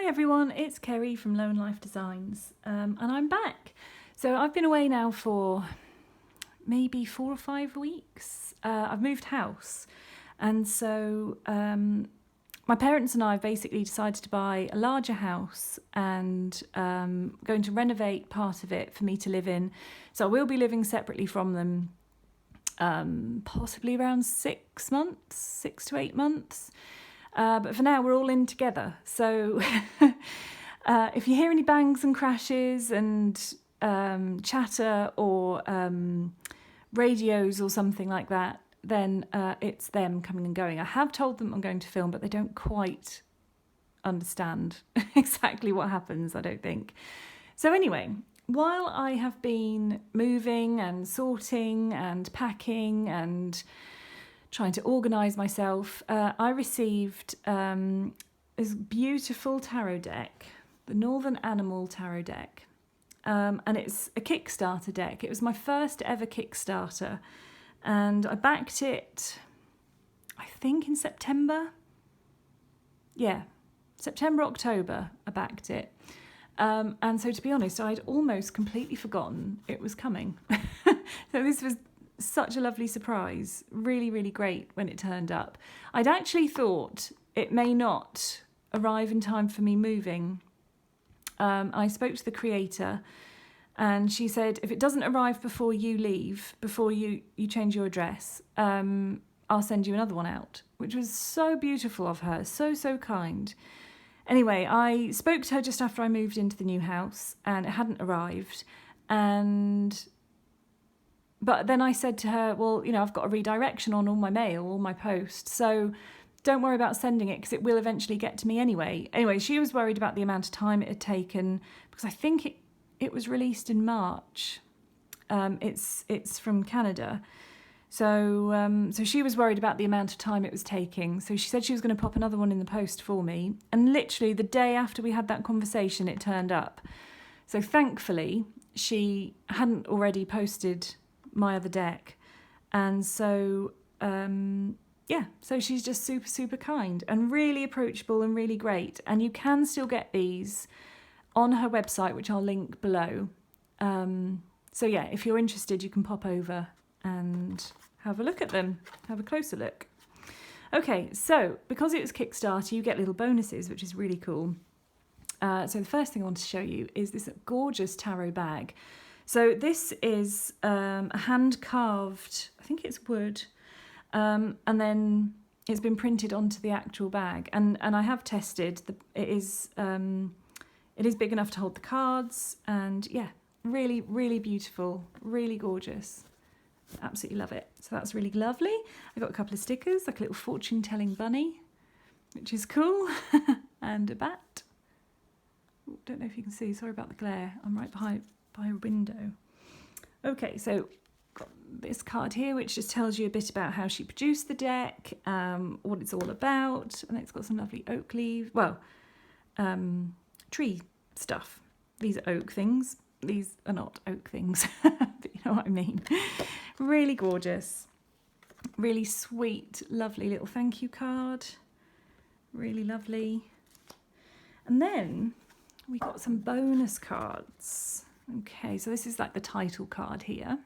Hi everyone, it's Kerry from Lone Life Designs, and I'm back. So I've been away now for maybe 4 or 5 weeks. I've moved house, and so my parents and I have basically decided to buy a larger house and going to renovate part of it for me to live in. So I will be living separately from them, possibly around 6 to 8 months. But for now, we're all in together. So if you hear any bangs and crashes and chatter or radios or something like that, then it's them coming and going. I have told them I'm going to film, but they don't quite understand exactly what happens, I don't think. So anyway, while I have been moving and sorting and packing and trying to organise myself, I received this beautiful tarot deck, the Northern Animal Tarot deck, and it's a Kickstarter deck. It was my first ever Kickstarter, and I backed it, I think in September. Yeah, September, October, I backed it. And so to be honest, I'd almost completely forgotten it was coming. So this was such a lovely surprise, really, really great when it turned up. I'd actually thought it may not arrive in time for me moving. I spoke to the creator and she said, if it doesn't arrive before you leave, before you change your address, I'll send you another one out, which was so beautiful of her, so kind. Anyway, I spoke to her just after I moved into the new house and it hadn't arrived, but then I said to her, well, I've got a redirection on all my mail, all my posts, so don't worry about sending it because it will eventually get to me anyway. Anyway, she was worried about the amount of time it had taken because I think it was released in March. It's from Canada. So she was worried about the amount of time it was taking. So she said she was going to pop another one in the post for me. And literally the day after we had that conversation, it turned up. So thankfully, she hadn't already posted my other deck, and so so she's just super kind and really approachable and really great, and you can still get these on her website, which I'll link below. So yeah, if you're interested, you can pop over and have a look at them, have a closer look. Okay, so because it was Kickstarter, you get little bonuses, which is really cool. So the first thing I want to show you is this gorgeous tarot bag. So this is a hand-carved, I think it's wood, and then it's been printed onto the actual bag. And I have tested, it is big enough to hold the cards, and yeah, really, really beautiful, really gorgeous. Absolutely love it. So that's really lovely. I got a couple of stickers, like a little fortune-telling bunny, which is cool, and a bat. Ooh, don't know if you can see, sorry about the glare, I'm right by a window. Okay, so got this card here which just tells you a bit about how she produced the deck, what it's all about, and it's got some lovely oak leaves, tree stuff. These are oak things. These are not oak things, but you know what I mean. Really gorgeous, really sweet, lovely little thank you card. Really lovely. And then we got some bonus cards. Okay, so this is like the title card here.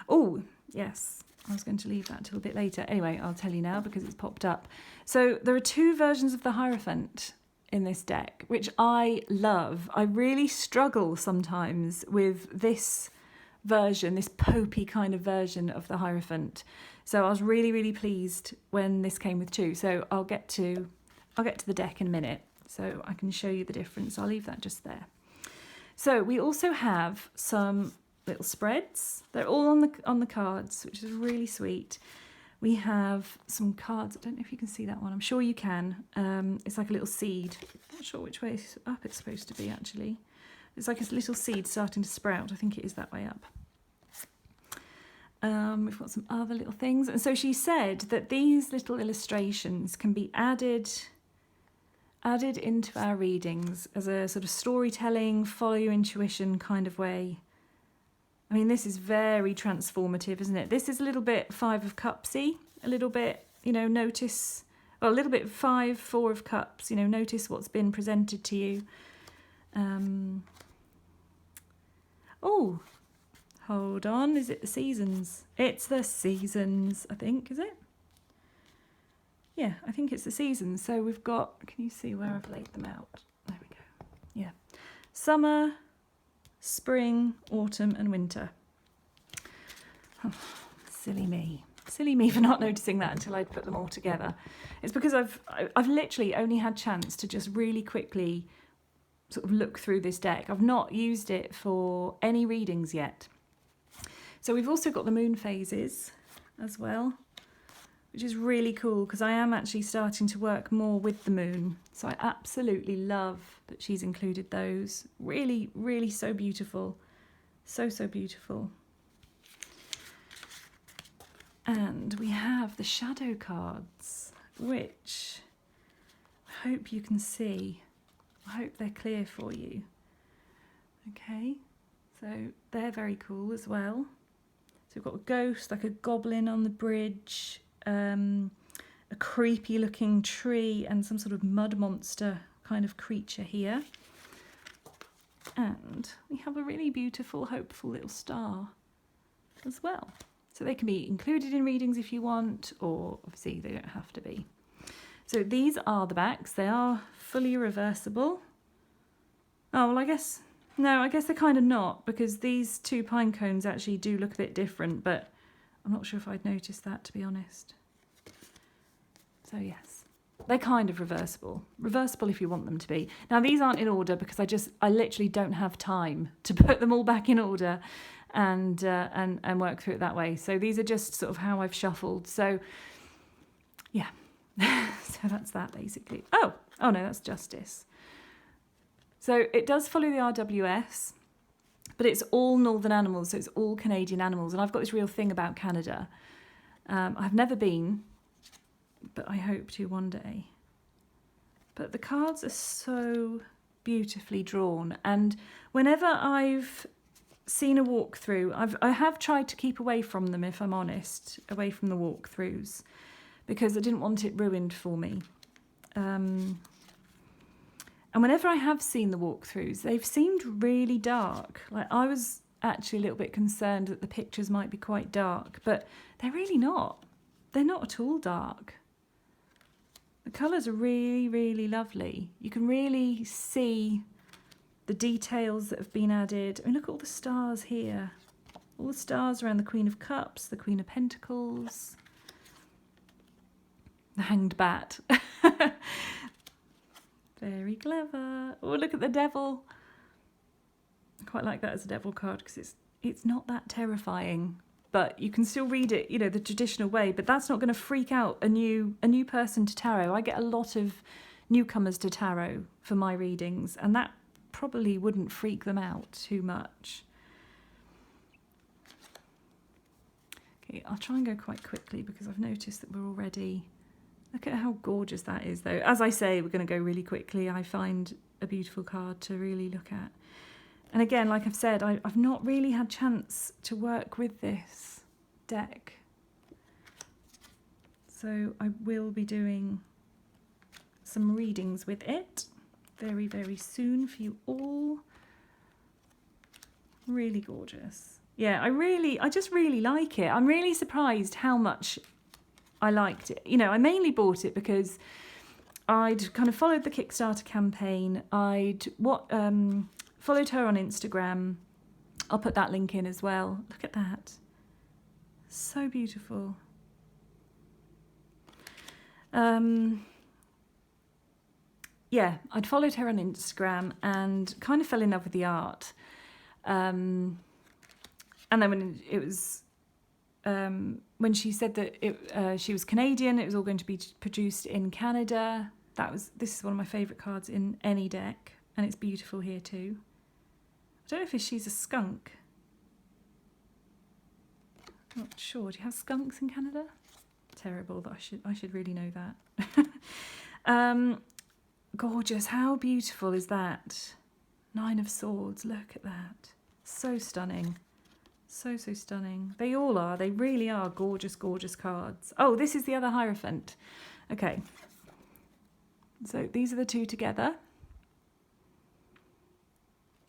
Oh, yes, I was going to leave that till a bit later. Anyway, I'll tell you now because it's popped up. So there are 2 versions of the Hierophant in this deck, which I love. I really struggle sometimes with this version, this popey kind of version of the Hierophant. So I was really, really pleased when this came with 2. So I'll get to the deck in a minute so I can show you the difference. I'll leave that just there. So we also have some little spreads. They're all on the cards, which is really sweet. We have some cards. I don't know if you can see that one. I'm sure you can. It's like a little seed. I'm not sure which way up it's supposed to be, actually. It's like a little seed starting to sprout. I think it is that way up. We've got some other little things. And so she said that these little illustrations can be added into our readings as a sort of storytelling, follow your intuition kind of way. I mean, this is very transformative, isn't it? This is a little bit 5 of Cupsy, a little bit, notice well, a little bit 5, 4 of cups, you know, notice what's been presented to you. Oh, hold on, is it the seasons? It's the seasons, I think, is it? Yeah, I think it's the seasons. So we've got, can you see where I've laid them out? There we go. Yeah. Summer, spring, autumn and winter. Oh, silly me. Silly me for not noticing that until I'd put them all together. It's because I've literally only had chance to just really quickly sort of look through this deck. I've not used it for any readings yet. So we've also got the moon phases as well, which is really cool because I am actually starting to work more with the moon. So I absolutely love that she's included those. Really, really so beautiful. So, so beautiful. And we have the shadow cards, which I hope you can see. I hope they're clear for you. Okay, so they're very cool as well. So we've got a ghost, like a goblin on the bridge, a creepy looking tree and some sort of mud monster kind of creature here. And we have a really beautiful, hopeful little star as well. So they can be included in readings if you want, or obviously they don't have to be. So these are the backs. They are fully reversible. Oh, well, I guess they're kind of not, because these 2 pine cones actually do look a bit different, but I'm not sure if I'd noticed that, to be honest. So yes, they're kind of reversible. Reversible if you want them to be. Now these aren't in order because I literally don't have time to put them all back in order and work through it that way. So these are just sort of how I've shuffled. So yeah, so that's that basically. Oh no, that's Justice. So it does follow the RWS, but it's all northern animals, so it's all Canadian animals. And I've got this real thing about Canada. I've never been, but I hope to one day. But the cards are so beautifully drawn, and whenever I've seen a walkthrough, I have tried to keep away from them, if I'm honest, away from the walkthroughs, because I didn't want it ruined for me. And whenever I have seen the walkthroughs, they've seemed really dark. Like, I was actually a little bit concerned that the pictures might be quite dark, but they're really not. They're not at all dark. The colours are really, really lovely. You can really see the details that have been added. I mean, look at all the stars here. All the stars around the Queen of Cups, the Queen of Pentacles, the Hanged Bat. Very clever. Oh, look at the Devil. I quite like that as a Devil card because it's not that terrifying, but you can still read it, you know, the traditional way. But that's not going to freak out a new person to tarot. I get a lot of newcomers to tarot for my readings, and that probably wouldn't freak them out too much. Okay, I'll try and go quite quickly because I've noticed that we're already... Look at how gorgeous that is, though. As I say, we're going to go really quickly. I find a beautiful card to really look at. And again, like I've said, I've not really had chance to work with this deck. So I will be doing some readings with it very, very soon for you all. Really gorgeous. Yeah, I just really like it. I'm really surprised how much I liked it. You know, I mainly bought it because I'd kind of followed the Kickstarter campaign. I'd followed her on Instagram. I'll put that link in as well. Look at that. So beautiful. Yeah, I'd followed her on Instagram and kind of fell in love with the art. And then when it was... when she said that she was Canadian, it was all going to be produced in Canada. This is one of my favourite cards in any deck, and it's beautiful here too. I don't know if she's a skunk. I'm not sure. Do you have skunks in Canada? Terrible, but I should really know that. Gorgeous. How beautiful is that? 9 of Swords. Look at that. So stunning. So stunning. They all are. They really are gorgeous, gorgeous cards. Oh, this is the other Hierophant. Okay, So these are the two together.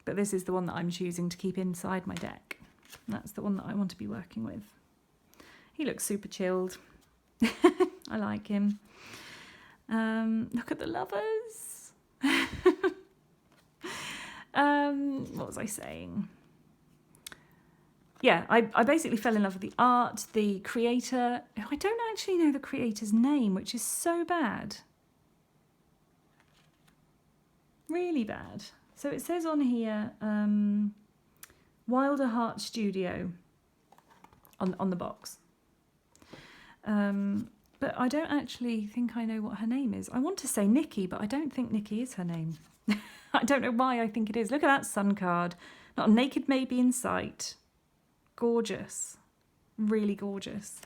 But this is the one that I'm choosing to keep inside my deck. And that's the one that I want to be working with. He looks super chilled. I like him. Look at the lovers. What was I saying? Yeah, I basically fell in love with the art, the creator. I don't actually know the creator's name, which is so bad. Really bad. So it says on here, Wilder Heart Studio on the box. But I don't actually think I know what her name is. I want to say Nikki, but I don't think Nikki is her name. I don't know why I think it is. Look at that sun card. Not a naked maybe in sight. Gorgeous. Really gorgeous.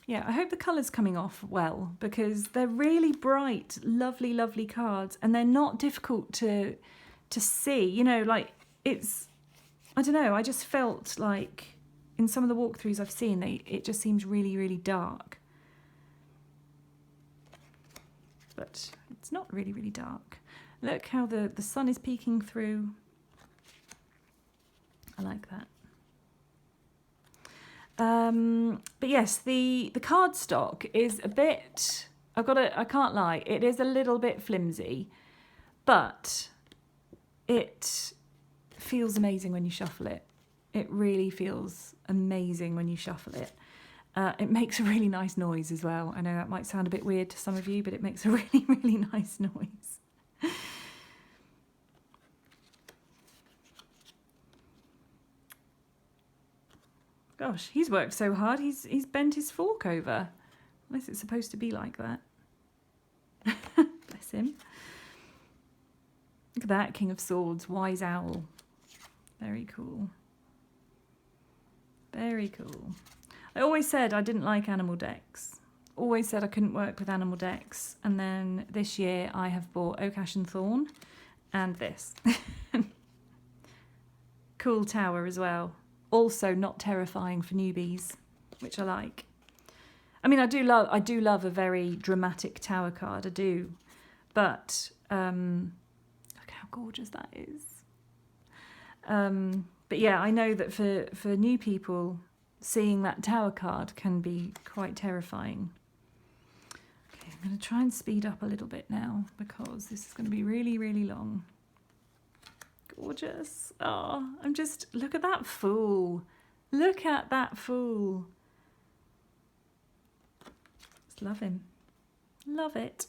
Yeah, I hope the colour's coming off well, because they're really bright, lovely, lovely cards, and they're not difficult to see. You know, like it's, I don't know, I just felt like in some of the walkthroughs I've seen, it just seems really, really dark. But it's not really, really dark. Look how the sun is peeking through. I like that. But yes, the cardstock is a bit, I can't lie, it is a little bit flimsy, but it feels amazing when you shuffle it. It really feels amazing when you shuffle it. It makes a really nice noise as well. I know that might sound a bit weird to some of you, but it makes a really, really nice noise. Gosh, he's worked so hard, he's bent his fork over. Unless it's supposed to be like that. Bless him. Look at that, King of Swords, Wise Owl. Very cool. Very cool. I always said I didn't like animal decks. Always said I couldn't work with animal decks. And then this year I have bought Oak, Ash and Thorn and this. Cool tower as well. Also not terrifying for newbies, which I like. I mean, I do love a very dramatic tower card, I do. But look how gorgeous that is. But yeah, I know that for new people, seeing that tower card can be quite terrifying. Okay, I'm going to try and speed up a little bit now because this is going to be really, really long. Gorgeous. Oh, look at that fool. Look at that fool. Just love him. Love it.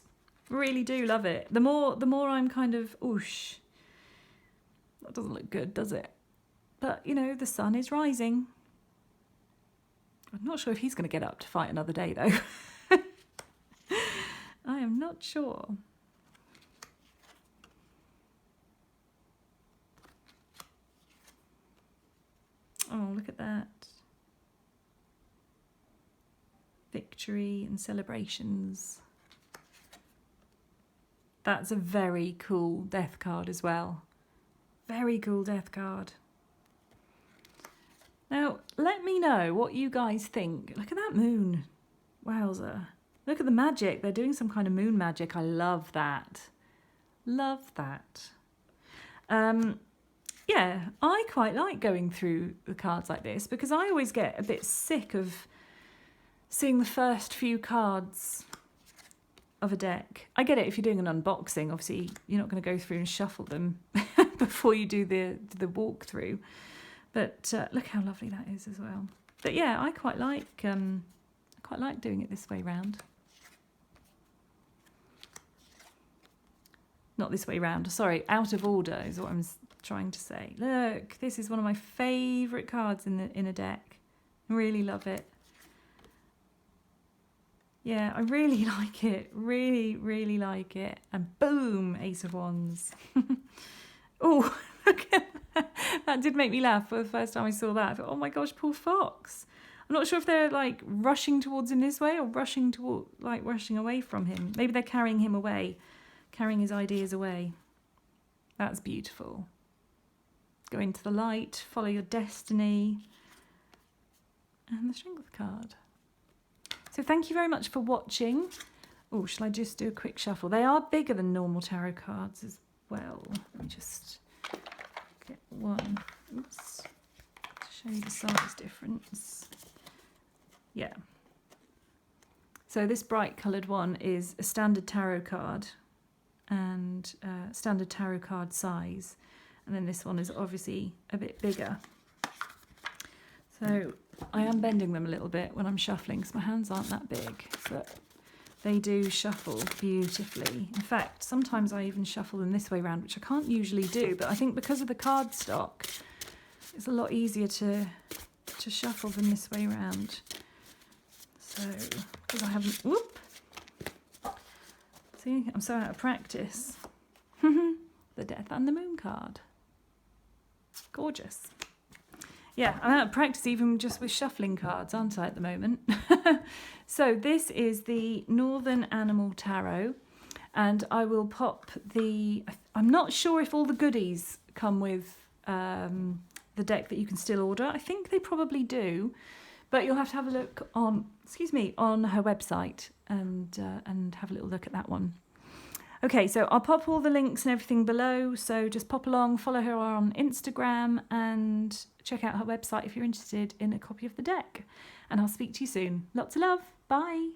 Really do love it. The more I'm kind of, oosh. That doesn't look good, does it? But, you know, the sun is rising. I'm not sure if he's going to get up to fight another day, though. I am not sure. Oh, look at that. Victory and celebrations. That's a very cool death card as well. Very cool death card. Now, let me know what you guys think. Look at that moon. Wowzer. Look at the magic. They're doing some kind of moon magic. I love that. Love that. Yeah, I quite like going through the cards like this because I always get a bit sick of seeing the first few cards of a deck. I get it if you're doing an unboxing, obviously you're not going to go through and shuffle them before you do the walkthrough. But look how lovely that is as well. But yeah, I quite like doing it this way round. Not this way round, sorry, out of order is what I'm trying to say. Look, this is one of my favourite cards in a deck. Really love it. Yeah, I really like it. Really, really like it. And boom, Ace of Wands. Oh, look at that. That did make me laugh for the first time I saw that. I thought, oh my gosh, poor fox. I'm not sure if they're like rushing towards him this way or rushing away from him. Maybe they're carrying him away, carrying his ideas away. That's beautiful. Go into the light, follow your destiny. And the Strength card. So thank you very much for watching. Oh, shall I just do a quick shuffle? They are bigger than normal tarot cards as well. Let me just get one. Oops. To show you the size difference. Yeah. So this bright coloured one is a standard tarot card and standard tarot card size. And then this one is obviously a bit bigger. So I am bending them a little bit when I'm shuffling because my hands aren't that big, but they do shuffle beautifully. In fact, sometimes I even shuffle them this way round, which I can't usually do, but I think because of the cardstock, it's a lot easier to shuffle them this way round. So, because I haven't, whoop, see, I'm so out of practice. The Death and the Moon card. Gorgeous. Yeah, I'm out of practice even just with shuffling cards, aren't I, at the moment? So this is the Northern Animal Tarot, and I will pop the... I'm not sure if all the goodies come with the deck that you can still order. I think they probably do, but you'll have to have a look on, on her website and have a little look at that one. Okay, so I'll pop all the links and everything below, so just pop along, follow her on Instagram and check out her website if you're interested in a copy of the deck. And I'll speak to you soon. Lots of love. Bye.